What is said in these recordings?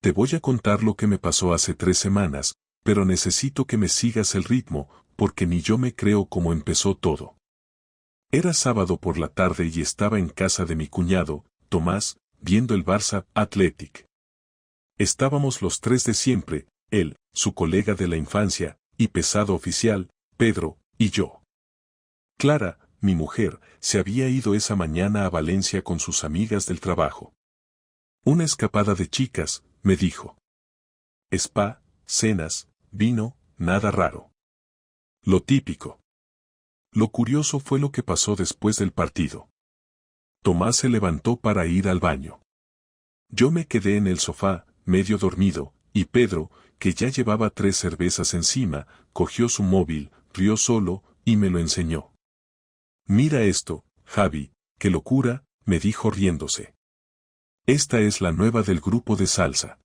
Te voy a contar lo que me pasó hace 3 semanas, pero necesito que me sigas el ritmo, porque ni yo me creo cómo empezó todo. Era sábado por la tarde y estaba en casa de mi cuñado, Tomás, viendo el Barça Athletic. Estábamos los tres de siempre, él, su colega de la infancia, y pesado oficial, Pedro, y yo. Clara, mi mujer, se había ido esa mañana a Valencia con sus amigas del trabajo. Una escapada de chicas, me dijo. Spa, cenas, vino, nada raro. Lo típico. Lo curioso fue lo que pasó después del partido. Tomás se levantó para ir al baño. Yo me quedé en el sofá, medio dormido, y Pedro, que ya llevaba 3 cervezas encima, cogió su móvil, rió solo, y me lo enseñó. Mira esto, Javi, qué locura, me dijo riéndose. Esta es la nueva del grupo de salsa.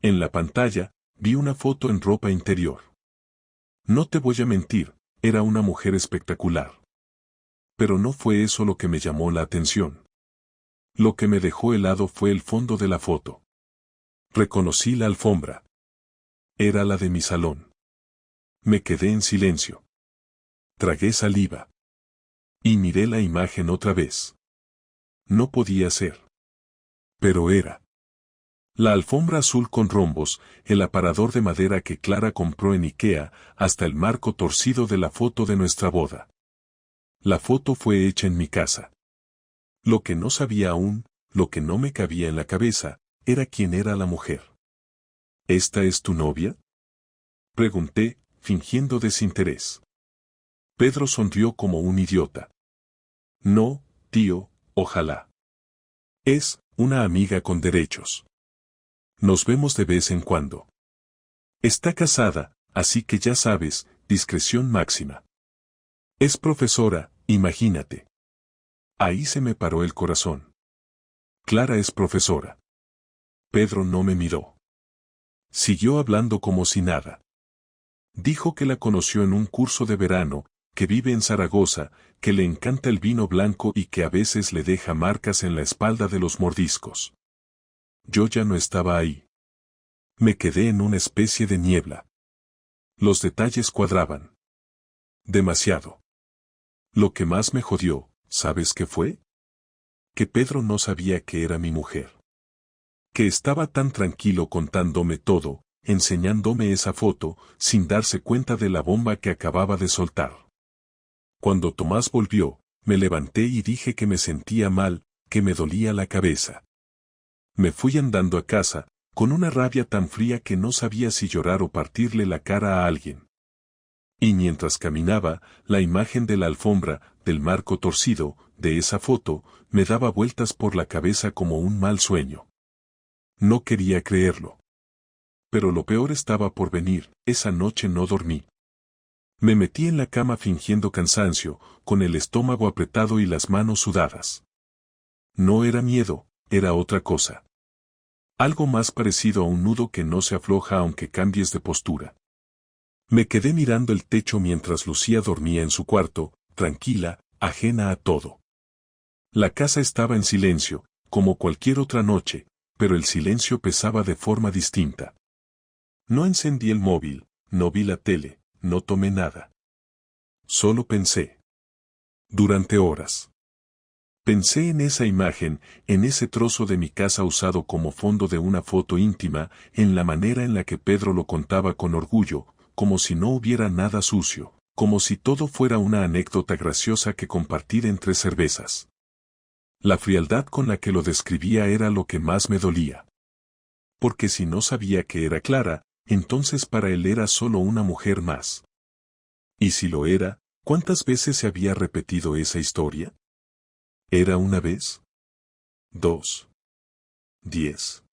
En la pantalla, vi una foto en ropa interior. No te voy a mentir, era una mujer espectacular. Pero no fue eso lo que me llamó la atención. Lo que me dejó helado fue el fondo de la foto. Reconocí la alfombra. Era la de mi salón. Me quedé en silencio. Tragué saliva. Y miré la imagen otra vez. No podía ser. Pero era. La alfombra azul con rombos, el aparador de madera que Clara compró en Ikea, hasta el marco torcido de la foto de nuestra boda. La foto fue hecha en mi casa. Lo que no sabía aún, lo que no me cabía en la cabeza, era quién era la mujer. ¿Esta es tu novia? Pregunté, fingiendo desinterés. Pedro sonrió como un idiota. No, tío, ojalá. Es una amiga con derechos. Nos vemos de vez en cuando. Está casada, así que ya sabes, discreción máxima. Es profesora, imagínate. Ahí se me paró el corazón. Clara es profesora. Pedro no me miró. Siguió hablando como si nada. Dijo que la conoció en un curso de verano, que vive en Zaragoza, que le encanta el vino blanco y que a veces le deja marcas en la espalda de los mordiscos. Yo ya no estaba ahí. Me quedé en una especie de niebla. Los detalles cuadraban. Demasiado. Lo que más me jodió, ¿sabes qué fue? Que Pedro no sabía que era mi mujer. Que estaba tan tranquilo contándome todo, enseñándome esa foto, sin darse cuenta de la bomba que acababa de soltar. Cuando Tomás volvió, me levanté y dije que me sentía mal, que me dolía la cabeza. Me fui andando a casa, con una rabia tan fría que no sabía si llorar o partirle la cara a alguien. Y mientras caminaba, la imagen de la alfombra, del marco torcido, de esa foto, me daba vueltas por la cabeza como un mal sueño. No quería creerlo. Pero lo peor estaba por venir, esa noche no dormí. Me metí en la cama fingiendo cansancio, con el estómago apretado y las manos sudadas. No era miedo, era otra cosa. Algo más parecido a un nudo que no se afloja aunque cambies de postura. Me quedé mirando el techo mientras Lucía dormía en su cuarto, tranquila, ajena a todo. La casa estaba en silencio, como cualquier otra noche, pero el silencio pesaba de forma distinta. No encendí el móvil, no vi la tele, no tomé nada. Solo pensé. Durante horas. Pensé en esa imagen, en ese trozo de mi casa usado como fondo de una foto íntima, en la manera en la que Pedro lo contaba con orgullo, como si no hubiera nada sucio, como si todo fuera una anécdota graciosa que compartir entre cervezas. La frialdad con la que lo describía era lo que más me dolía. Porque si no sabía que era Clara, entonces para él era solo una mujer más. Y si lo era, ¿cuántas veces se había repetido esa historia? ¿Era una vez? 2. 10.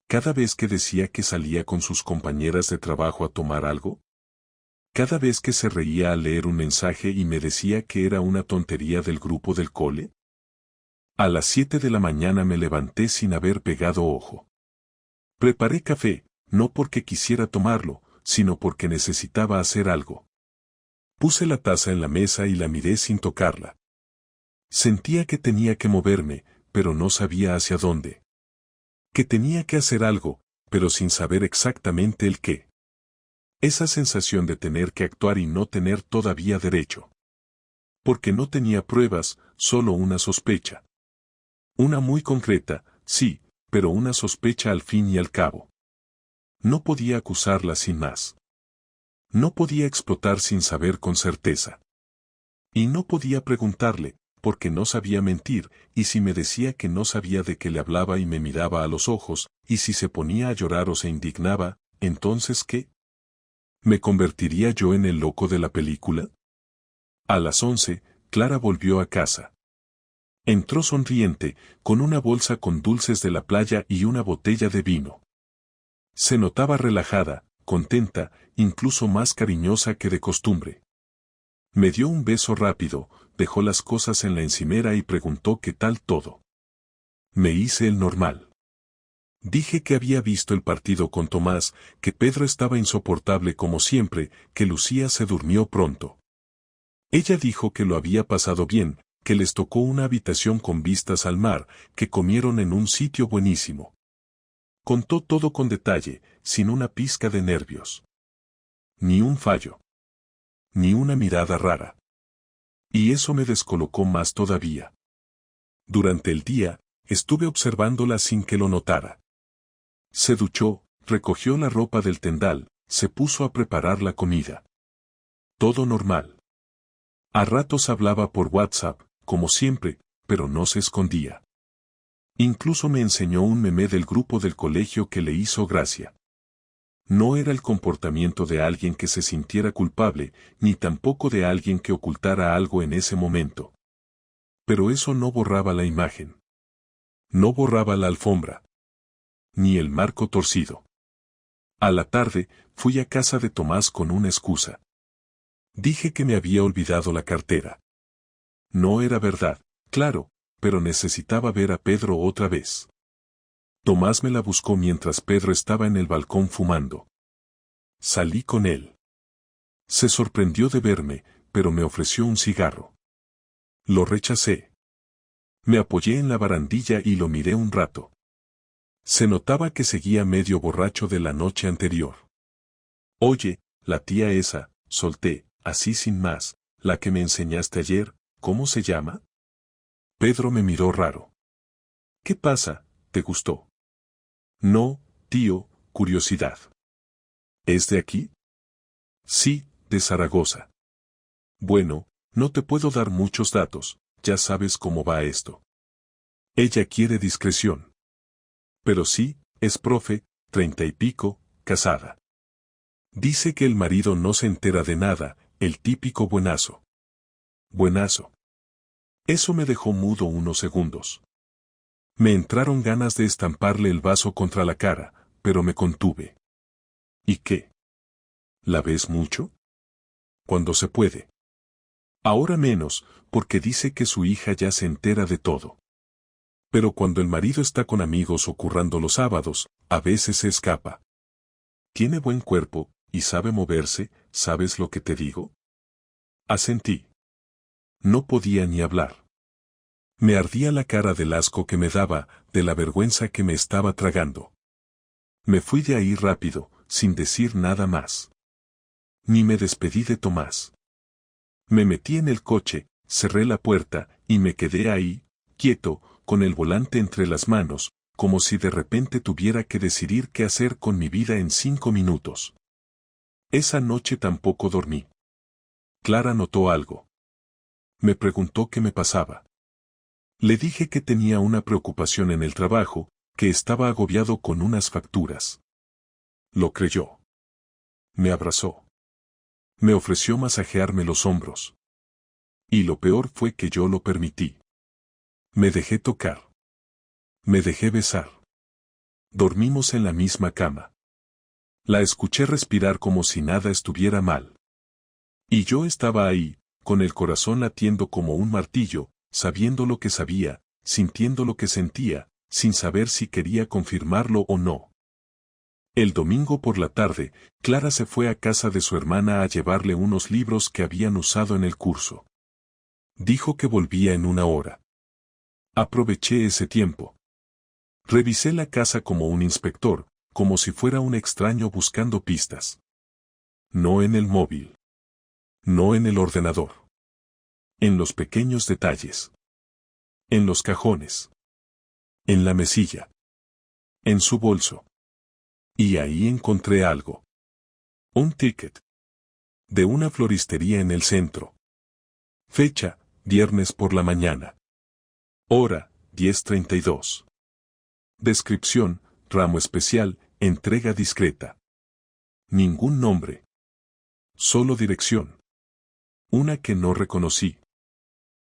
¿Cada vez que decía que salía con sus compañeras de trabajo a tomar algo? ¿Cada vez que se reía al leer un mensaje y me decía que era una tontería del grupo del cole? A las 7 de la mañana me levanté sin haber pegado ojo. Preparé café, no porque quisiera tomarlo, sino porque necesitaba hacer algo. Puse la taza en la mesa y la miré sin tocarla. Sentía que tenía que moverme, pero no sabía hacia dónde. Que tenía que hacer algo, pero sin saber exactamente el qué. Esa sensación de tener que actuar y no tener todavía derecho. Porque no tenía pruebas, solo una sospecha. Una muy concreta, sí, pero una sospecha al fin y al cabo. No podía acusarla sin más. No podía explotar sin saber con certeza. Y no podía preguntarle, porque no sabía mentir, y si me decía que no sabía de qué le hablaba y me miraba a los ojos, y si se ponía a llorar o se indignaba, ¿entonces qué? ¿Me convertiría yo en el loco de la película? A las 11, Clara volvió a casa. Entró sonriente, con una bolsa con dulces de la playa y una botella de vino. Se notaba relajada, contenta, incluso más cariñosa que de costumbre. Me dio un beso rápido, dejó las cosas en la encimera y preguntó qué tal todo. Me hice el normal. Dije que había visto el partido con Tomás, que Pedro estaba insoportable como siempre, que Lucía se durmió pronto. Ella dijo que lo había pasado bien, que les tocó una habitación con vistas al mar, que comieron en un sitio buenísimo. Contó todo con detalle, sin una pizca de nervios. Ni un fallo. Ni una mirada rara. Y eso me descolocó más todavía. Durante el día, estuve observándola sin que lo notara. Se duchó, recogió la ropa del tendal, se puso a preparar la comida. Todo normal. A ratos hablaba por WhatsApp, como siempre, pero no se escondía. Incluso me enseñó un meme del grupo del colegio que le hizo gracia. No era el comportamiento de alguien que se sintiera culpable, ni tampoco de alguien que ocultara algo en ese momento. Pero eso no borraba la imagen. No borraba la alfombra. Ni el marco torcido. A la tarde, fui a casa de Tomás con una excusa. Dije que me había olvidado la cartera. No era verdad, claro, pero necesitaba ver a Pedro otra vez. Tomás me la buscó mientras Pedro estaba en el balcón fumando. Salí con él. Se sorprendió de verme, pero me ofreció un cigarro. Lo rechacé. Me apoyé en la barandilla y lo miré un rato. Se notaba que seguía medio borracho de la noche anterior. Oye, la tía esa, solté, así sin más, la que me enseñaste ayer, ¿cómo se llama? Pedro me miró raro. ¿Qué pasa? ¿Te gustó? No, tío, curiosidad. ¿Es de aquí? Sí, de Zaragoza. Bueno, no te puedo dar muchos datos, ya sabes cómo va esto. Ella quiere discreción. Pero sí, es profe, 30 y pico, casada. Dice que el marido no se entera de nada, el típico buenazo. Buenazo. Eso me dejó mudo unos segundos. Me entraron ganas de estamparle el vaso contra la cara, pero me contuve. ¿Y qué? ¿La ves mucho? Cuando se puede. Ahora menos, porque dice que su hija ya se entera de todo. Pero cuando el marido está con amigos o currando los sábados, a veces se escapa. Tiene buen cuerpo, y sabe moverse, ¿sabes lo que te digo? Asentí. No podía ni hablar. Me ardía la cara del asco que me daba, de la vergüenza que me estaba tragando. Me fui de ahí rápido, sin decir nada más. Ni me despedí de Tomás. Me metí en el coche, cerré la puerta, y me quedé ahí, quieto, con el volante entre las manos, como si de repente tuviera que decidir qué hacer con mi vida en 5 minutos. Esa noche tampoco dormí. Clara notó algo. Me preguntó qué me pasaba. Le dije que tenía una preocupación en el trabajo, que estaba agobiado con unas facturas. Lo creyó. Me abrazó. Me ofreció masajearme los hombros. Y lo peor fue que yo lo permití. Me dejé tocar. Me dejé besar. Dormimos en la misma cama. La escuché respirar como si nada estuviera mal. Y yo estaba ahí, con el corazón latiendo como un martillo, sabiendo lo que sabía, sintiendo lo que sentía, sin saber si quería confirmarlo o no. El domingo por la tarde, Clara se fue a casa de su hermana a llevarle unos libros que habían usado en el curso. Dijo que volvía en 1 hora. Aproveché ese tiempo. Revisé la casa como un inspector, como si fuera un extraño buscando pistas. No en el móvil. No en el ordenador. En los pequeños detalles. En los cajones. En la mesilla. En su bolso. Y ahí encontré algo. Un ticket. De una floristería en el centro. Fecha, viernes por la mañana. Hora, 10:32. Descripción, ramo especial, entrega discreta. Ningún nombre. Solo dirección. Una que no reconocí.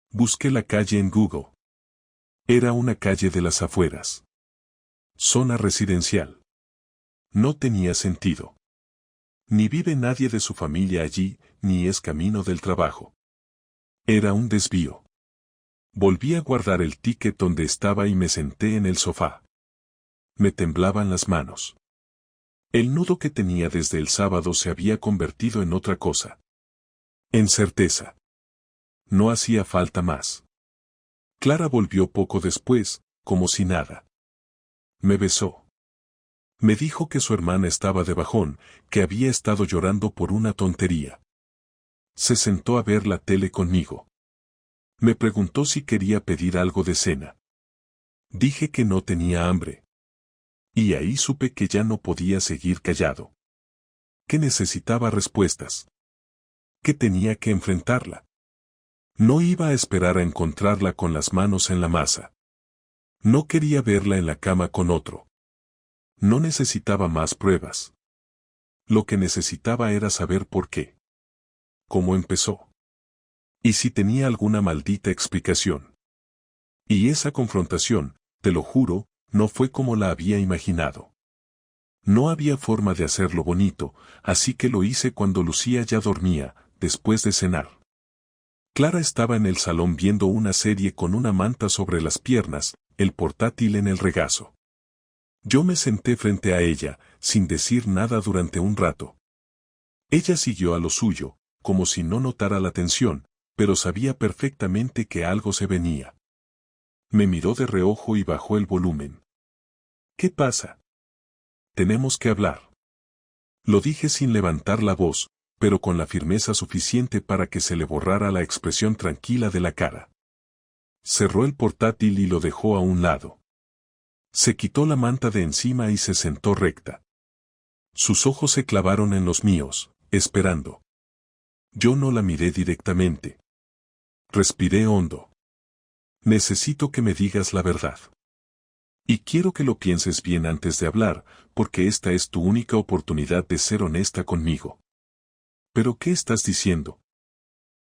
Busqué la calle en Google. Era una calle de las afueras. Zona residencial. No tenía sentido. Ni vive nadie de su familia allí, ni es camino del trabajo. Era un desvío. Volví a guardar el ticket donde estaba y me senté en el sofá. Me temblaban las manos. El nudo que tenía desde el sábado se había convertido en otra cosa. En certeza. No hacía falta más. Clara volvió poco después, como si nada. Me besó. Me dijo que su hermana estaba de bajón, que había estado llorando por una tontería. Se sentó a ver la tele conmigo. Me preguntó si quería pedir algo de cena. Dije que no tenía hambre. Y ahí supe que ya no podía seguir callado. Que necesitaba respuestas. Que tenía que enfrentarla. No iba a esperar a encontrarla con las manos en la masa. No quería verla en la cama con otro. No necesitaba más pruebas. Lo que necesitaba era saber por qué. ¿Cómo empezó? Y si tenía alguna maldita explicación. Y esa confrontación, te lo juro, no fue como la había imaginado. No había forma de hacerlo bonito, así que lo hice cuando Lucía ya dormía, después de cenar. Clara estaba en el salón viendo una serie con una manta sobre las piernas, el portátil en el regazo. Yo me senté frente a ella, sin decir nada durante un rato. Ella siguió a lo suyo, como si no notara la tensión, pero sabía perfectamente que algo se venía. Me miró de reojo y bajó el volumen. ¿Qué pasa? Tenemos que hablar. Lo dije sin levantar la voz, pero con la firmeza suficiente para que se le borrara la expresión tranquila de la cara. Cerró el portátil y lo dejó a un lado. Se quitó la manta de encima y se sentó recta. Sus ojos se clavaron en los míos, esperando. Yo no la miré directamente. Respiré hondo. Necesito que me digas la verdad. Y quiero que lo pienses bien antes de hablar, porque esta es tu única oportunidad de ser honesta conmigo. ¿Pero qué estás diciendo?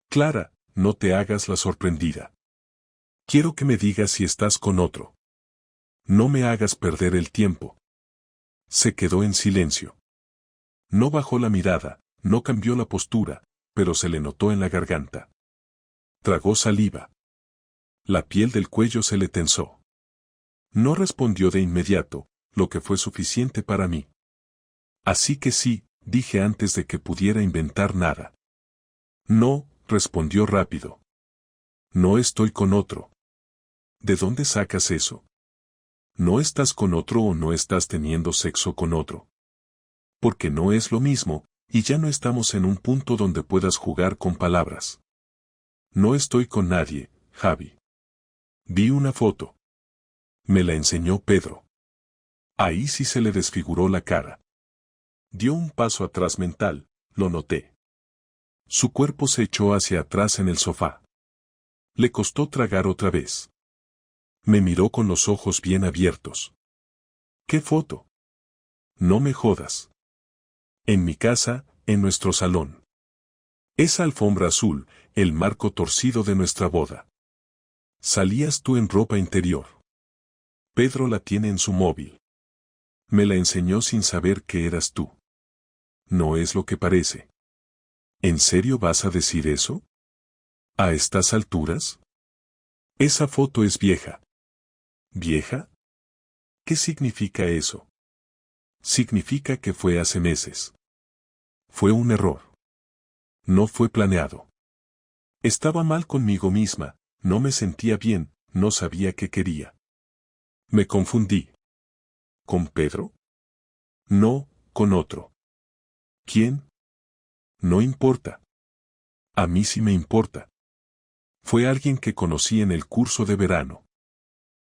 Clara, no te hagas la sorprendida. Quiero que me digas si estás con otro. No me hagas perder el tiempo. Se quedó en silencio. No bajó la mirada, no cambió la postura, pero se le notó en la garganta. Tragó saliva. La piel del cuello se le tensó. No respondió de inmediato, lo que fue suficiente para mí. Así que sí, dije antes de que pudiera inventar nada. No, respondió rápido. No estoy con otro. ¿De dónde sacas eso? ¿No estás con otro o no estás teniendo sexo con otro? Porque no es lo mismo, y ya no estamos en un punto donde puedas jugar con palabras. No estoy con nadie, Javi. Vi una foto. Me la enseñó Pedro. Ahí sí se le desfiguró la cara. Dio un paso atrás mental, lo noté. Su cuerpo se echó hacia atrás en el sofá. Le costó tragar otra vez. Me miró con los ojos bien abiertos. ¿Qué foto? No me jodas. En mi casa, en nuestro salón. Esa alfombra azul, el marco torcido de nuestra boda. Salías tú en ropa interior. Pedro la tiene en su móvil. Me la enseñó sin saber que eras tú. No es lo que parece. ¿En serio vas a decir eso? ¿A estas alturas? Esa foto es vieja. ¿Vieja? ¿Qué significa eso? Significa que fue hace meses. Fue un error. No fue planeado. Estaba mal conmigo misma, no me sentía bien, no sabía qué quería. Me confundí. ¿Con Pedro? No, con otro. ¿Quién? No importa. A mí sí me importa. Fue alguien que conocí en el curso de verano.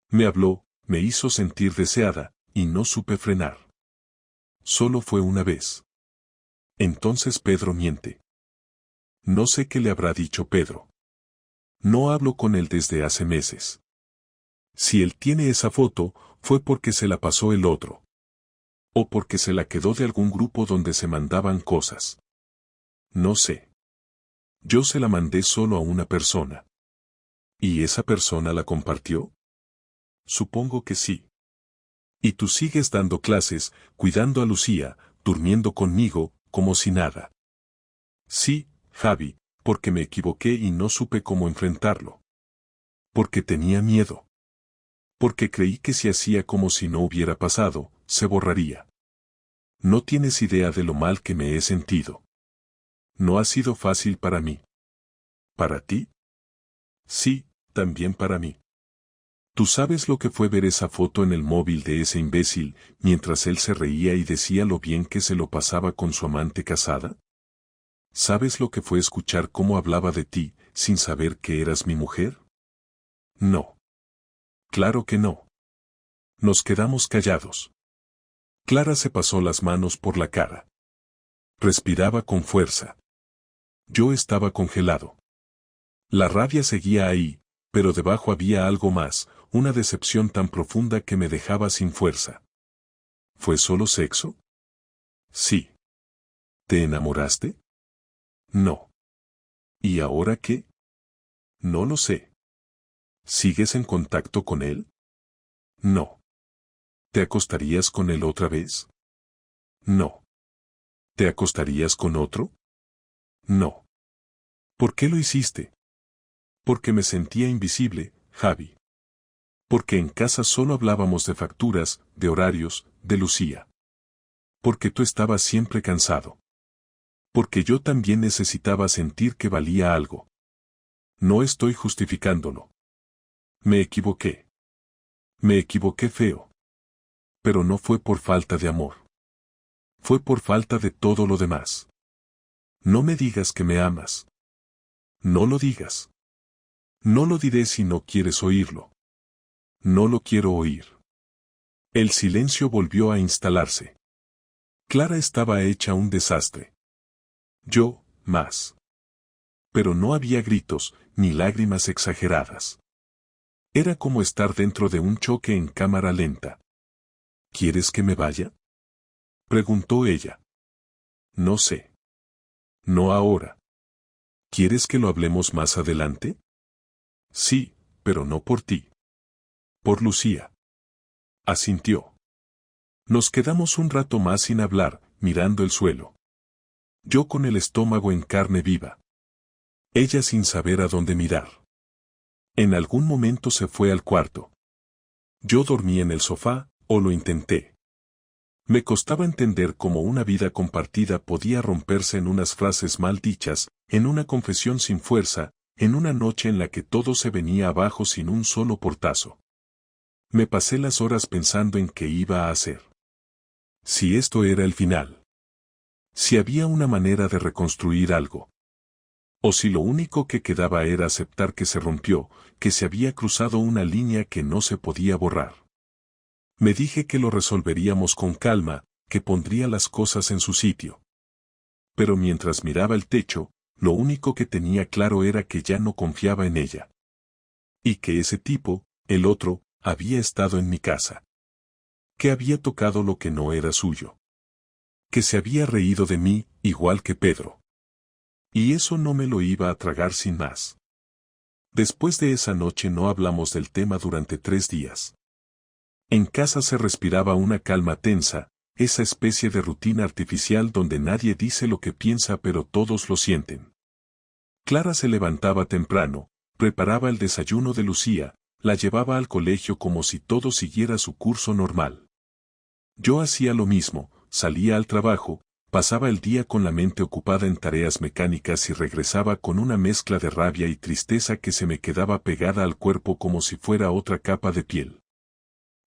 Me habló, me hizo sentir deseada, y no supe frenar. Solo fue una vez. Entonces Pedro miente. No sé qué le habrá dicho Pedro. No hablo con él desde hace meses. Si él tiene esa foto, fue porque se la pasó el otro. O porque se la quedó de algún grupo donde se mandaban cosas. No sé. Yo se la mandé solo a una persona. ¿Y esa persona la compartió? Supongo que sí. Y tú sigues dando clases, cuidando a Lucía, durmiendo conmigo, como si nada. Sí, Javi, porque me equivoqué y no supe cómo enfrentarlo. Porque tenía miedo. Porque creí que si hacía como si no hubiera pasado, se borraría. No tienes idea de lo mal que me he sentido. No ha sido fácil para mí. ¿Para ti? Sí, también para mí. ¿Tú sabes lo que fue ver esa foto en el móvil de ese imbécil, mientras él se reía y decía lo bien que se lo pasaba con su amante casada? ¿Sabes lo que fue escuchar cómo hablaba de ti, sin saber que eras mi mujer? No. Claro que no. Nos quedamos callados. Clara se pasó las manos por la cara. Respiraba con fuerza. Yo estaba congelado. La rabia seguía ahí, pero debajo había algo más, una decepción tan profunda que me dejaba sin fuerza. ¿Fue solo sexo? Sí. ¿Te enamoraste? No. ¿Y ahora qué? No lo sé. ¿Sigues en contacto con él? No. ¿Te acostarías con él otra vez? No. ¿Te acostarías con otro? No. ¿Por qué lo hiciste? Porque me sentía invisible, Javi. Porque en casa solo hablábamos de facturas, de horarios, de Lucía. Porque tú estabas siempre cansado. Porque yo también necesitaba sentir que valía algo. No estoy justificándolo. Me equivoqué. Me equivoqué feo. Pero no fue por falta de amor. Fue por falta de todo lo demás. No me digas que me amas. No lo digas. No lo diré si no quieres oírlo. No lo quiero oír. El silencio volvió a instalarse. Clara estaba hecha un desastre. Yo, más. Pero no había gritos, ni lágrimas exageradas. Era como estar dentro de un choque en cámara lenta. ¿Quieres que me vaya? Preguntó ella. No sé. No ahora. ¿Quieres que lo hablemos más adelante? Sí, pero no por ti. Por Lucía. Asintió. Nos quedamos un rato más sin hablar, mirando el suelo. Yo con el estómago en carne viva. Ella sin saber a dónde mirar. En algún momento se fue al cuarto. Yo dormí en el sofá, o lo intenté. Me costaba entender cómo una vida compartida podía romperse en unas frases mal dichas, en una confesión sin fuerza, en una noche en la que todo se venía abajo sin un solo portazo. Me pasé las horas pensando en qué iba a hacer. Si esto era el final. Si había una manera de reconstruir algo. O si lo único que quedaba era aceptar que se rompió, que se había cruzado una línea que no se podía borrar. Me dije que lo resolveríamos con calma, que pondría las cosas en su sitio. Pero mientras miraba el techo, lo único que tenía claro era que ya no confiaba en ella. Y que ese tipo, el otro, había estado en mi casa. Que había tocado lo que no era suyo. Que se había reído de mí, igual que Pedro. Y eso no me lo iba a tragar sin más. Después de esa noche no hablamos del tema durante 3 días. En casa se respiraba una calma tensa, esa especie de rutina artificial donde nadie dice lo que piensa pero todos lo sienten. Clara se levantaba temprano, preparaba el desayuno de Lucía, la llevaba al colegio como si todo siguiera su curso normal. Yo hacía lo mismo, salía al trabajo, pasaba el día con la mente ocupada en tareas mecánicas y regresaba con una mezcla de rabia y tristeza que se me quedaba pegada al cuerpo como si fuera otra capa de piel.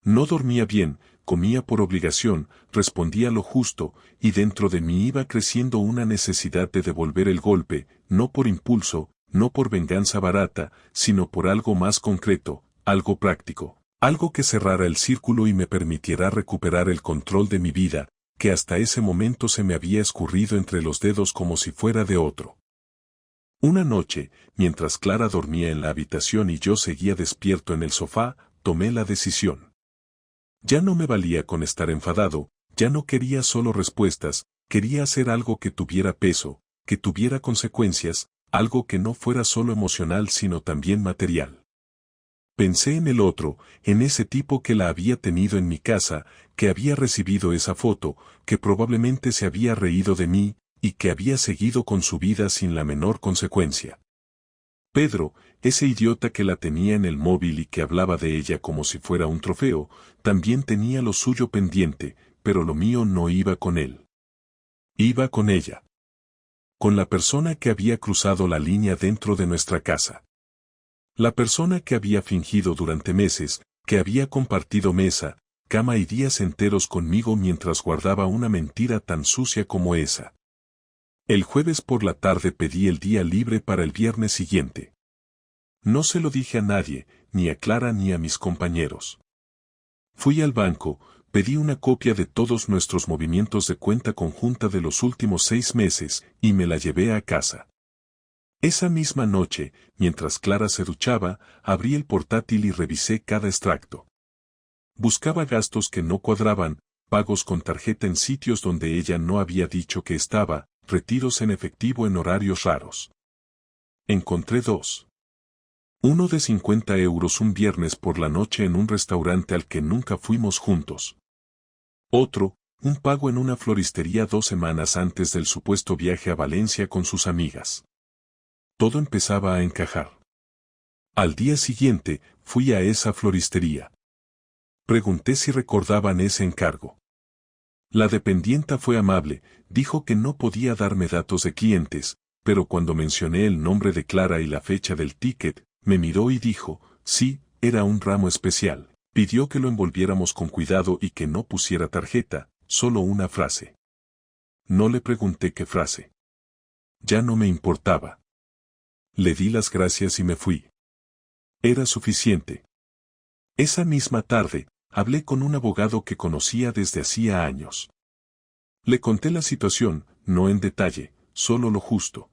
No dormía bien, comía por obligación, respondía lo justo, y dentro de mí iba creciendo una necesidad de devolver el golpe, no por impulso, no por venganza barata, sino por algo más concreto, algo práctico, algo que cerrara el círculo y me permitiera recuperar el control de mi vida, que hasta ese momento se me había escurrido entre los dedos como si fuera de otro. Una noche, mientras Clara dormía en la habitación y yo seguía despierto en el sofá, tomé la decisión. Ya no me valía con estar enfadado, ya no quería solo respuestas, quería hacer algo que tuviera peso, que tuviera consecuencias, algo que no fuera solo emocional sino también material. Pensé en el otro, en ese tipo que la había tenido en mi casa, que había recibido esa foto, que probablemente se había reído de mí, y que había seguido con su vida sin la menor consecuencia. Pedro, ese idiota que la tenía en el móvil y que hablaba de ella como si fuera un trofeo, también tenía lo suyo pendiente, pero lo mío no iba con él. Iba con ella. Con la persona que había cruzado la línea dentro de nuestra casa. La persona que había fingido durante meses, que había compartido mesa, cama y días enteros conmigo mientras guardaba una mentira tan sucia como esa. El jueves por la tarde pedí el día libre para el viernes siguiente. No se lo dije a nadie, ni a Clara ni a mis compañeros. Fui al banco, pedí una copia de todos nuestros movimientos de cuenta conjunta de los últimos 6 meses, y me la llevé a casa. Esa misma noche, mientras Clara se duchaba, abrí el portátil y revisé cada extracto. Buscaba gastos que no cuadraban, pagos con tarjeta en sitios donde ella no había dicho que estaba, retiros en efectivo en horarios raros. Encontré 2. Uno de 50 euros un viernes por la noche en un restaurante al que nunca fuimos juntos. Otro, un pago en una floristería 2 semanas antes del supuesto viaje a Valencia con sus amigas. Todo empezaba a encajar. Al día siguiente, fui a esa floristería. Pregunté si recordaban ese encargo. La dependienta fue amable, dijo que no podía darme datos de clientes, pero cuando mencioné el nombre de Clara y la fecha del ticket, me miró y dijo, sí, era un ramo especial. Pidió que lo envolviéramos con cuidado y que no pusiera tarjeta, solo una frase. No le pregunté qué frase. Ya no me importaba. Le di las gracias y me fui. Era suficiente. Esa misma tarde, hablé con un abogado que conocía desde hacía años. Le conté la situación, no en detalle, solo lo justo.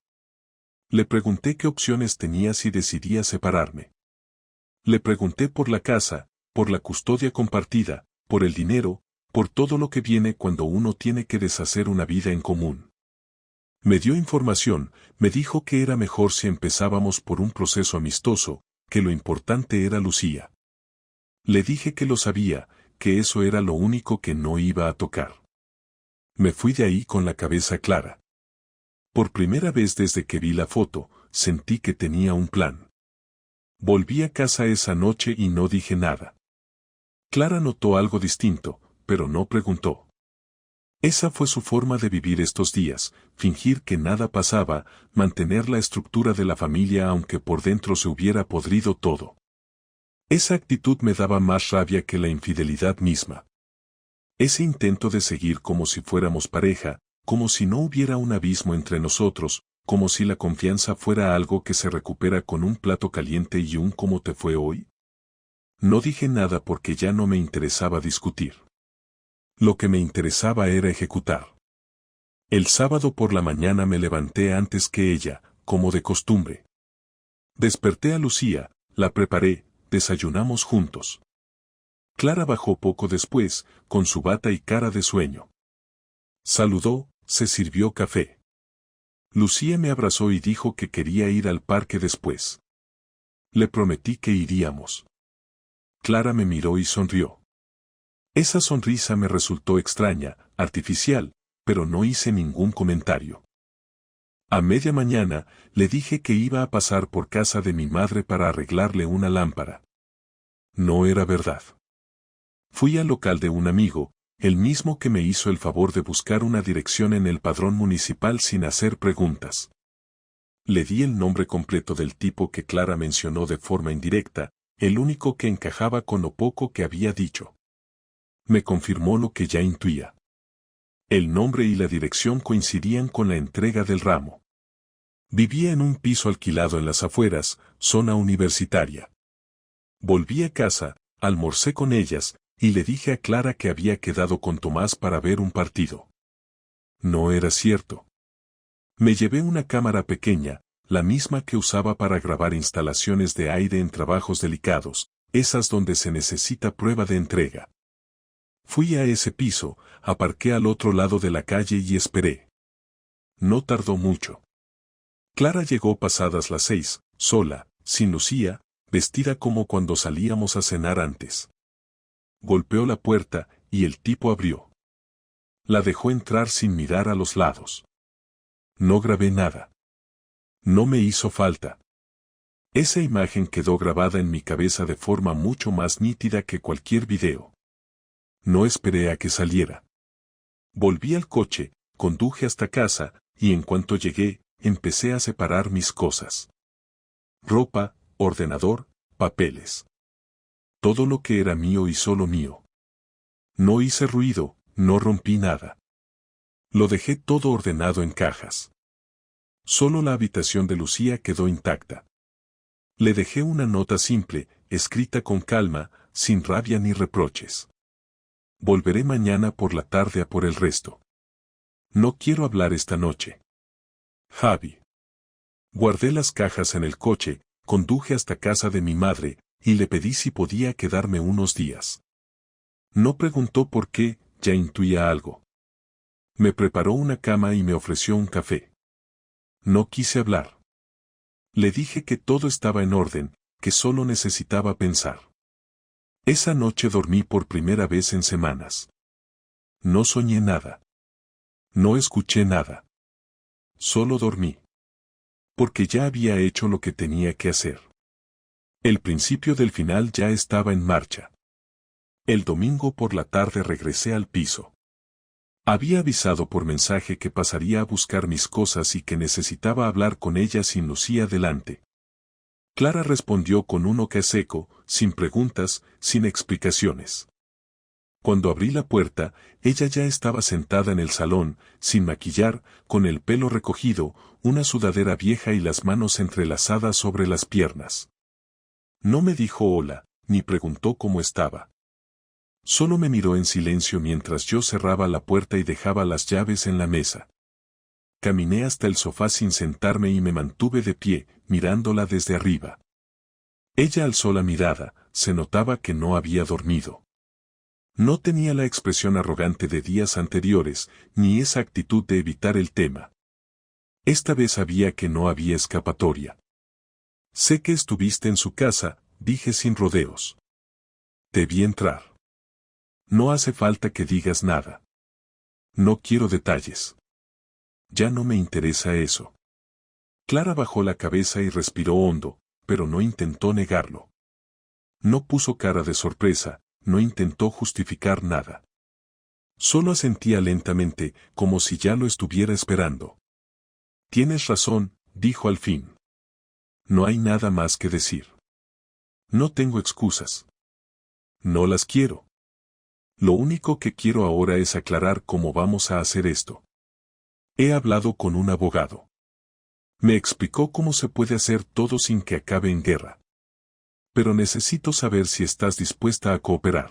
Le pregunté qué opciones tenía si decidía separarme. Le pregunté por la casa, por la custodia compartida, por el dinero, por todo lo que viene cuando uno tiene que deshacer una vida en común. Me dio información, me dijo que era mejor si empezábamos por un proceso amistoso, que lo importante era Lucía. Le dije que lo sabía, que eso era lo único que no iba a tocar. Me fui de ahí con la cabeza clara. Por primera vez desde que vi la foto, sentí que tenía un plan. Volví a casa esa noche y no dije nada. Clara notó algo distinto, pero no preguntó. Esa fue su forma de vivir estos días, fingir que nada pasaba, mantener la estructura de la familia aunque por dentro se hubiera podrido todo. Esa actitud me daba más rabia que la infidelidad misma. Ese intento de seguir como si fuéramos pareja, como si no hubiera un abismo entre nosotros, como si la confianza fuera algo que se recupera con un plato caliente y un ¿cómo te fue hoy? No dije nada porque ya no me interesaba discutir. Lo que me interesaba era ejecutar. El sábado por la mañana me levanté antes que ella, como de costumbre. Desperté a Lucía, la preparé, desayunamos juntos. Clara bajó poco después, con su bata y cara de sueño. Saludó, se sirvió café. Lucía me abrazó y dijo que quería ir al parque después. Le prometí que iríamos. Clara me miró y sonrió. Esa sonrisa me resultó extraña, artificial, pero no hice ningún comentario. A media mañana, le dije que iba a pasar por casa de mi madre para arreglarle una lámpara. No era verdad. Fui al local de un amigo, el mismo que me hizo el favor de buscar una dirección en el padrón municipal sin hacer preguntas. Le di el nombre completo del tipo que Clara mencionó de forma indirecta, el único que encajaba con lo poco que había dicho. Me confirmó lo que ya intuía. El nombre y la dirección coincidían con la entrega del ramo. Vivía en un piso alquilado en las afueras, zona universitaria. Volví a casa, almorcé con ellas, y le dije a Clara que había quedado con Tomás para ver un partido. No era cierto. Me llevé una cámara pequeña, la misma que usaba para grabar instalaciones de aire en trabajos delicados, esas donde se necesita prueba de entrega. Fui a ese piso, aparqué al otro lado de la calle y esperé. No tardó mucho. Clara llegó pasadas las 6, sola, sin Lucía, vestida como cuando salíamos a cenar antes. Golpeó la puerta, y el tipo abrió. La dejó entrar sin mirar a los lados. No grabé nada. No me hizo falta. Esa imagen quedó grabada en mi cabeza de forma mucho más nítida que cualquier video. No esperé a que saliera. Volví al coche, conduje hasta casa, y en cuanto llegué, empecé a separar mis cosas. Ropa, ordenador, papeles. Todo lo que era mío y solo mío. No hice ruido, no rompí nada. Lo dejé todo ordenado en cajas. Solo la habitación de Lucía quedó intacta. Le dejé una nota simple, escrita con calma, sin rabia ni reproches. Volveré mañana por la tarde a por el resto. No quiero hablar esta noche. Javi. Guardé las cajas en el coche, conduje hasta casa de mi madre, y le pedí si podía quedarme unos días. No preguntó por qué, ya intuía algo. Me preparó una cama y me ofreció un café. No quise hablar. Le dije que todo estaba en orden, que solo necesitaba pensar. Esa noche dormí por primera vez en semanas. No soñé nada. No escuché nada. Solo dormí. Porque ya había hecho lo que tenía que hacer. El principio del final ya estaba en marcha. El domingo por la tarde regresé al piso. Había avisado por mensaje que pasaría a buscar mis cosas y que necesitaba hablar con ella sin Lucía delante. Clara respondió con un ok seco, sin preguntas, sin explicaciones. Cuando abrí la puerta, ella ya estaba sentada en el salón, sin maquillar, con el pelo recogido, una sudadera vieja y las manos entrelazadas sobre las piernas. No me dijo hola, ni preguntó cómo estaba. Solo me miró en silencio mientras yo cerraba la puerta y dejaba las llaves en la mesa. Caminé hasta el sofá sin sentarme y me mantuve de pie, mirándola desde arriba. Ella alzó la mirada, se notaba que no había dormido. No tenía la expresión arrogante de días anteriores, ni esa actitud de evitar el tema. Esta vez sabía que no había escapatoria. Sé que estuviste en su casa, dije sin rodeos. Te vi entrar. No hace falta que digas nada. No quiero detalles. Ya no me interesa eso. Clara bajó la cabeza y respiró hondo, pero no intentó negarlo. No puso cara de sorpresa, no intentó justificar nada. Solo asentía lentamente, como si ya lo estuviera esperando. Tienes razón, dijo al fin. No hay nada más que decir. No tengo excusas. No las quiero. Lo único que quiero ahora es aclarar cómo vamos a hacer esto. He hablado con un abogado. Me explicó cómo se puede hacer todo sin que acabe en guerra. Pero necesito saber si estás dispuesta a cooperar.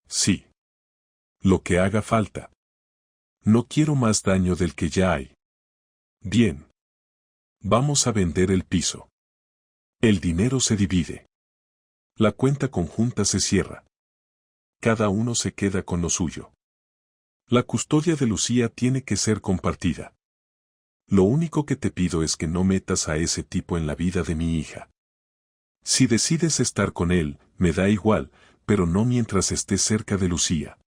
Sí. Lo que haga falta. No quiero más daño del que ya hay. Bien. Vamos a vender el piso. El dinero se divide. La cuenta conjunta se cierra. Cada uno se queda con lo suyo. La custodia de Lucía tiene que ser compartida. Lo único que te pido es que no metas a ese tipo en la vida de mi hija. Si decides estar con él, me da igual, pero no mientras estés cerca de Lucía.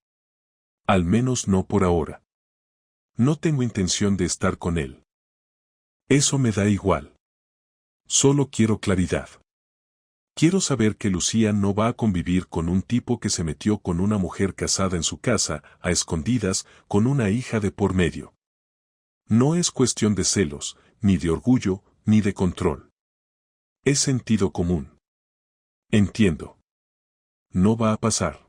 Al menos no por ahora. No tengo intención de estar con él. Eso me da igual. Solo quiero claridad. Quiero saber que Lucía no va a convivir con un tipo que se metió con una mujer casada en su casa, a escondidas, con una hija de por medio. No es cuestión de celos, ni de orgullo, ni de control. Es sentido común. Entiendo. No va a pasar.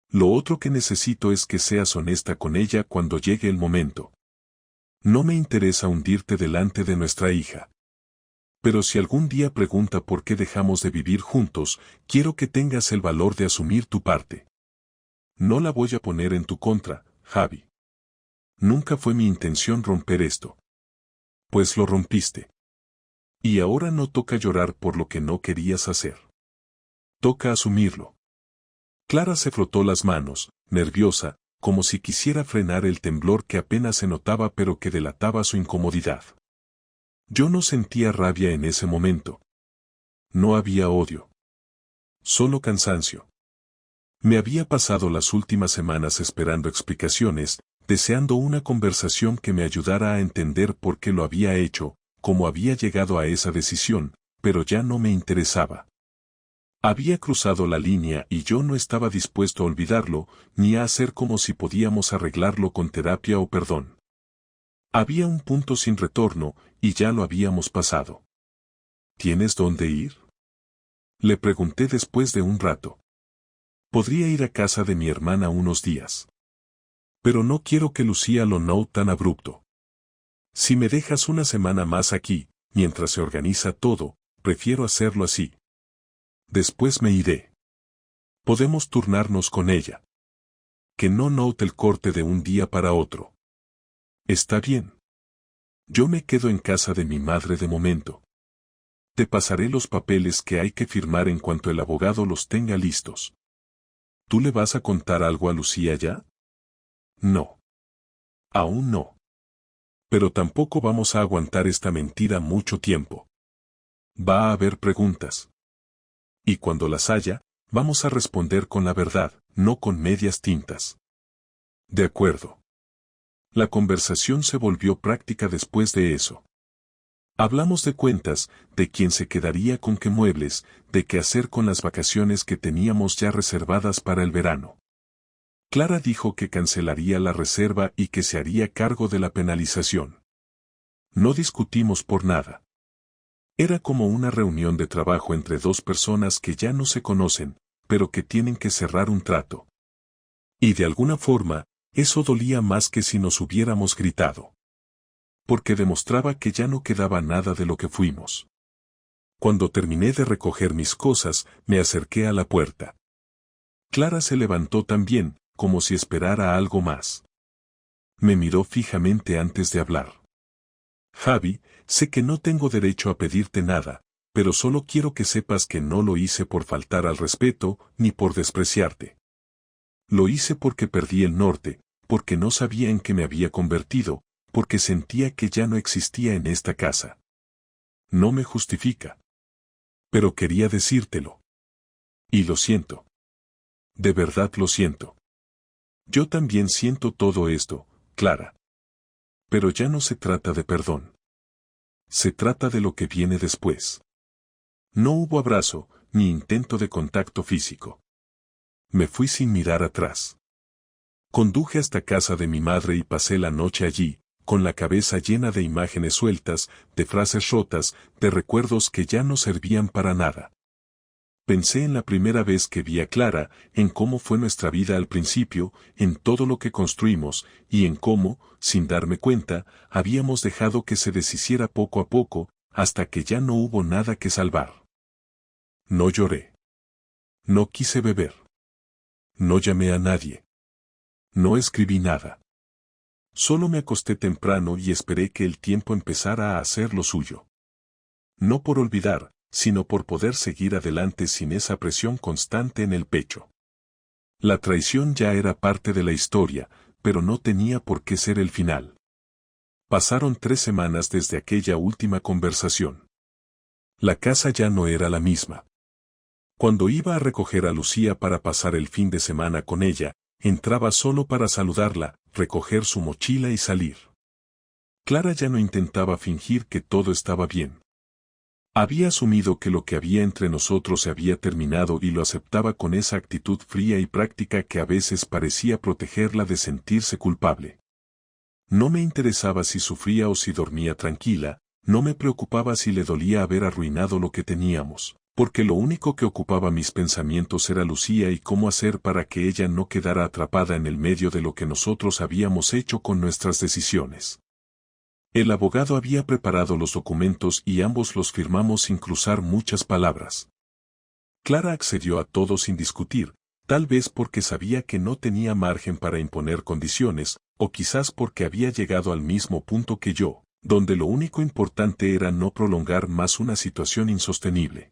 Lo otro que necesito es que seas honesta con ella cuando llegue el momento. No me interesa hundirte delante de nuestra hija. Pero si algún día pregunta por qué dejamos de vivir juntos, quiero que tengas el valor de asumir tu parte. No la voy a poner en tu contra, Javi. Nunca fue mi intención romper esto. Pues lo rompiste. Y ahora no toca llorar por lo que no querías hacer. Toca asumirlo. Clara se frotó las manos, nerviosa, como si quisiera frenar el temblor que apenas se notaba pero que delataba su incomodidad. Yo no sentía rabia en ese momento. No había odio. Solo cansancio. Me había pasado las últimas semanas esperando explicaciones, deseando una conversación que me ayudara a entender por qué lo había hecho, cómo había llegado a esa decisión, pero ya no me interesaba. Había cruzado la línea y yo no estaba dispuesto a olvidarlo, ni a hacer como si podíamos arreglarlo con terapia o perdón. Había un punto sin retorno, y ya lo habíamos pasado. ¿Tienes dónde ir? Le pregunté después de un rato. Podría ir a casa de mi hermana unos días. Pero no quiero que Lucía lo note tan abrupto. Si me dejas una semana más aquí, mientras se organiza todo, prefiero hacerlo así. Después me iré. Podemos turnarnos con ella. Que no note el corte de un día para otro. Está bien. Yo me quedo en casa de mi madre de momento. Te pasaré los papeles que hay que firmar en cuanto el abogado los tenga listos. ¿Tú le vas a contar algo a Lucía ya? No. Aún no. Pero tampoco vamos a aguantar esta mentira mucho tiempo. Va a haber preguntas. Y cuando las haya, vamos a responder con la verdad, no con medias tintas. De acuerdo. La conversación se volvió práctica después de eso. Hablamos de cuentas, de quién se quedaría con qué muebles, de qué hacer con las vacaciones que teníamos ya reservadas para el verano. Clara dijo que cancelaría la reserva y que se haría cargo de la penalización. No discutimos por nada. Era como una reunión de trabajo entre dos personas que ya no se conocen, pero que tienen que cerrar un trato. Y de alguna forma, eso dolía más que si nos hubiéramos gritado. Porque demostraba que ya no quedaba nada de lo que fuimos. Cuando terminé de recoger mis cosas, me acerqué a la puerta. Clara se levantó también, como si esperara algo más. Me miró fijamente antes de hablar. Javi, sé que no tengo derecho a pedirte nada, pero solo quiero que sepas que no lo hice por faltar al respeto, ni por despreciarte. Lo hice porque perdí el norte, porque no sabía en qué me había convertido, porque sentía que ya no existía en esta casa. No me justifica. Pero quería decírtelo. Y lo siento. De verdad lo siento. Yo también siento todo esto, Clara. Pero ya no se trata de perdón. Se trata de lo que viene después. No hubo abrazo, ni intento de contacto físico. Me fui sin mirar atrás. Conduje hasta casa de mi madre y pasé la noche allí, con la cabeza llena de imágenes sueltas, de frases rotas, de recuerdos que ya no servían para nada. Pensé en la primera vez que vi a Clara, en cómo fue nuestra vida al principio, en todo lo que construimos, y en cómo, sin darme cuenta, habíamos dejado que se deshiciera poco a poco, hasta que ya no hubo nada que salvar. No lloré. No quise beber. No llamé a nadie. No escribí nada. Solo me acosté temprano y esperé que el tiempo empezara a hacer lo suyo. No por olvidar, sino por poder seguir adelante sin esa presión constante en el pecho. La traición ya era parte de la historia, pero no tenía por qué ser el final. Pasaron 3 semanas desde aquella última conversación. La casa ya no era la misma. Cuando iba a recoger a Lucía para pasar el fin de semana con ella, entraba solo para saludarla, recoger su mochila y salir. Clara ya no intentaba fingir que todo estaba bien. Había asumido que lo que había entre nosotros se había terminado y lo aceptaba con esa actitud fría y práctica que a veces parecía protegerla de sentirse culpable. No me interesaba si sufría o si dormía tranquila, no me preocupaba si le dolía haber arruinado lo que teníamos, Porque lo único que ocupaba mis pensamientos era Lucía y cómo hacer para que ella no quedara atrapada en el medio de lo que nosotros habíamos hecho con nuestras decisiones. El abogado había preparado los documentos y ambos los firmamos sin cruzar muchas palabras. Clara accedió a todo sin discutir, tal vez porque sabía que no tenía margen para imponer condiciones, o quizás porque había llegado al mismo punto que yo, donde lo único importante era no prolongar más una situación insostenible.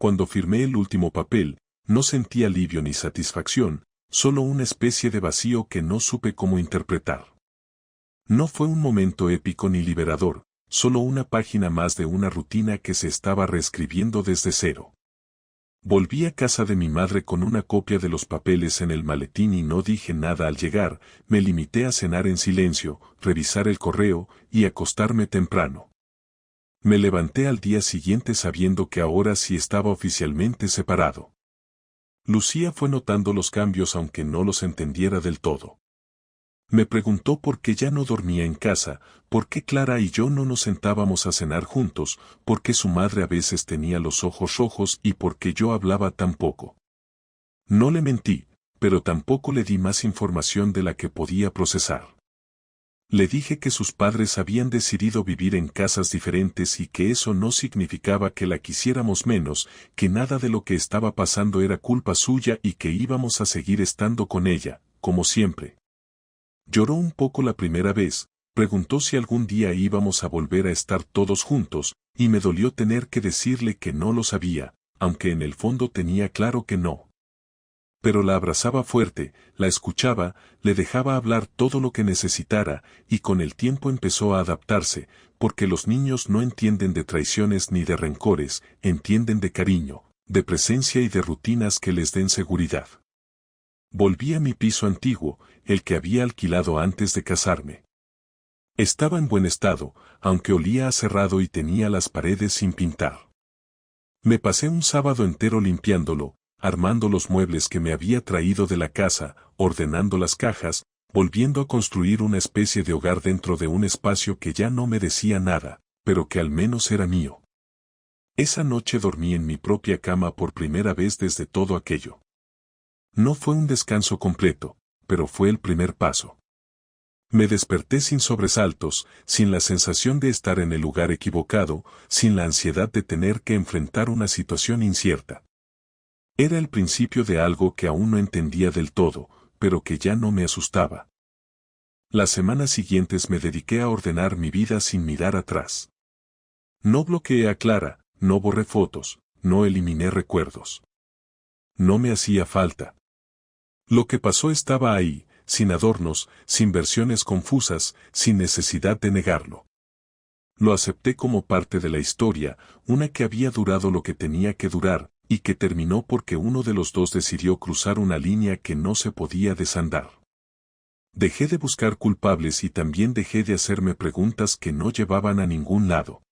Cuando firmé el último papel, no sentí alivio ni satisfacción, solo una especie de vacío que no supe cómo interpretar. No fue un momento épico ni liberador, solo una página más de una rutina que se estaba reescribiendo desde cero. Volví a casa de mi madre con una copia de los papeles en el maletín y no dije nada al llegar, me limité a cenar en silencio, revisar el correo y acostarme temprano. Me levanté al día siguiente sabiendo que ahora sí estaba oficialmente separado. Lucía fue notando los cambios aunque no los entendiera del todo. Me preguntó por qué ya no dormía en casa, por qué Clara y yo no nos sentábamos a cenar juntos, por qué su madre a veces tenía los ojos rojos y por qué yo hablaba tan poco. No le mentí, pero tampoco le di más información de la que podía procesar. Le dije que sus padres habían decidido vivir en casas diferentes y que eso no significaba que la quisiéramos menos, que nada de lo que estaba pasando era culpa suya y que íbamos a seguir estando con ella, como siempre. Lloró un poco la primera vez, preguntó si algún día íbamos a volver a estar todos juntos, y me dolió tener que decirle que no lo sabía, aunque en el fondo tenía claro que no. Pero la abrazaba fuerte, la escuchaba, le dejaba hablar todo lo que necesitara, y con el tiempo empezó a adaptarse, porque los niños no entienden de traiciones ni de rencores, entienden de cariño, de presencia y de rutinas que les den seguridad. Volví a mi piso antiguo, el que había alquilado antes de casarme. Estaba en buen estado, aunque olía a cerrado y tenía las paredes sin pintar. Me pasé un sábado entero limpiándolo, armando los muebles que me había traído de la casa, ordenando las cajas, volviendo a construir una especie de hogar dentro de un espacio que ya no me decía nada, pero que al menos era mío. Esa noche dormí en mi propia cama por primera vez desde todo aquello. No fue un descanso completo, pero fue el primer paso. Me desperté sin sobresaltos, sin la sensación de estar en el lugar equivocado, sin la ansiedad de tener que enfrentar una situación incierta. Era el principio de algo que aún no entendía del todo, pero que ya no me asustaba. Las semanas siguientes me dediqué a ordenar mi vida sin mirar atrás. No bloqueé a Clara, no borré fotos, no eliminé recuerdos. No me hacía falta. Lo que pasó estaba ahí, sin adornos, sin versiones confusas, sin necesidad de negarlo. Lo acepté como parte de la historia, una que había durado lo que tenía que durar, y que terminó porque uno de los dos decidió cruzar una línea que no se podía desandar. Dejé de buscar culpables y también dejé de hacerme preguntas que no llevaban a ningún lado.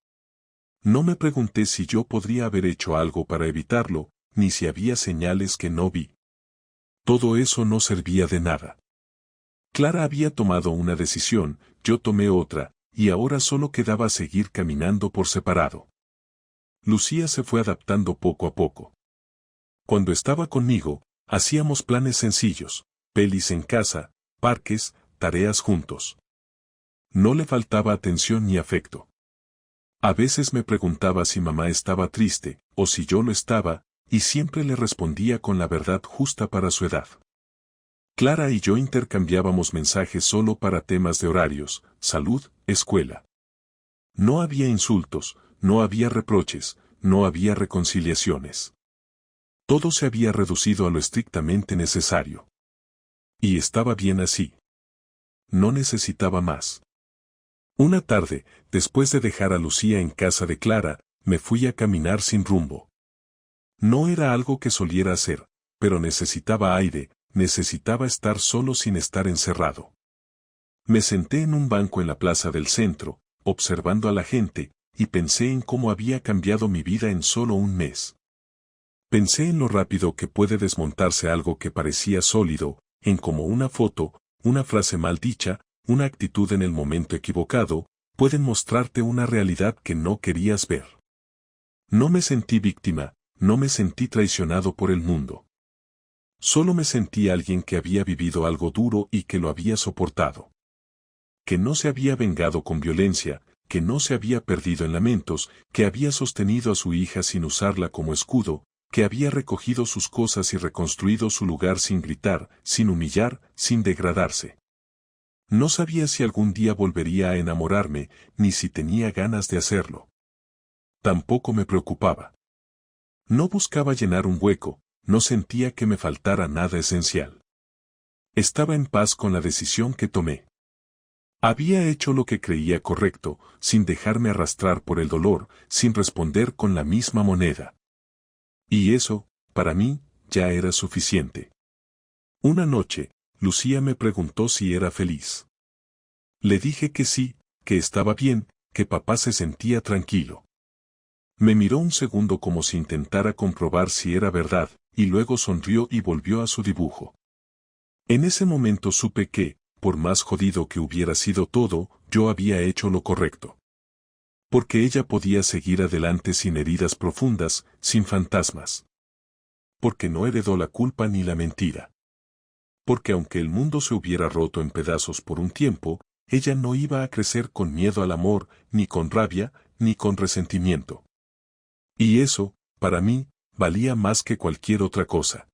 No me pregunté si yo podría haber hecho algo para evitarlo, ni si había señales que no vi. Todo eso no servía de nada. Clara había tomado una decisión, yo tomé otra, y ahora solo quedaba seguir caminando por separado. Lucía se fue adaptando poco a poco. Cuando estaba conmigo, hacíamos planes sencillos, pelis en casa, parques, tareas juntos. No le faltaba atención ni afecto. A veces me preguntaba si mamá estaba triste, o si yo lo estaba, y siempre le respondía con la verdad justa para su edad. Clara y yo intercambiábamos mensajes solo para temas de horarios, salud, escuela. No había insultos, no había reproches, no había reconciliaciones. Todo se había reducido a lo estrictamente necesario. Y estaba bien así. No necesitaba más. Una tarde, después de dejar a Lucía en casa de Clara, me fui a caminar sin rumbo. No era algo que soliera hacer, pero necesitaba aire, necesitaba estar solo sin estar encerrado. Me senté en un banco en la plaza del centro, observando a la gente, y pensé en cómo había cambiado mi vida en solo un mes. Pensé en lo rápido que puede desmontarse algo que parecía sólido, en cómo una foto, una frase mal dicha, una actitud en el momento equivocado, pueden mostrarte una realidad que no querías ver. No me sentí víctima, no me sentí traicionado por el mundo. Solo me sentí alguien que había vivido algo duro y que lo había soportado. Que no se había vengado con violencia, que no se había perdido en lamentos, que había sostenido a su hija sin usarla como escudo, que había recogido sus cosas y reconstruido su lugar sin gritar, sin humillar, sin degradarse. No sabía si algún día volvería a enamorarme, ni si tenía ganas de hacerlo. Tampoco me preocupaba. No buscaba llenar un hueco, no sentía que me faltara nada esencial. Estaba en paz con la decisión que tomé. Había hecho lo que creía correcto, sin dejarme arrastrar por el dolor, sin responder con la misma moneda. Y eso, para mí, ya era suficiente. Una noche, Lucía me preguntó si era feliz. Le dije que sí, que estaba bien, que papá se sentía tranquilo. Me miró un segundo como si intentara comprobar si era verdad, y luego sonrió y volvió a su dibujo. En ese momento supe que, por más jodido que hubiera sido todo, yo había hecho lo correcto. Porque ella podía seguir adelante sin heridas profundas, sin fantasmas. Porque no heredó la culpa ni la mentira. Porque aunque el mundo se hubiera roto en pedazos por un tiempo, ella no iba a crecer con miedo al amor, ni con rabia, ni con resentimiento. Y eso, para mí, valía más que cualquier otra cosa.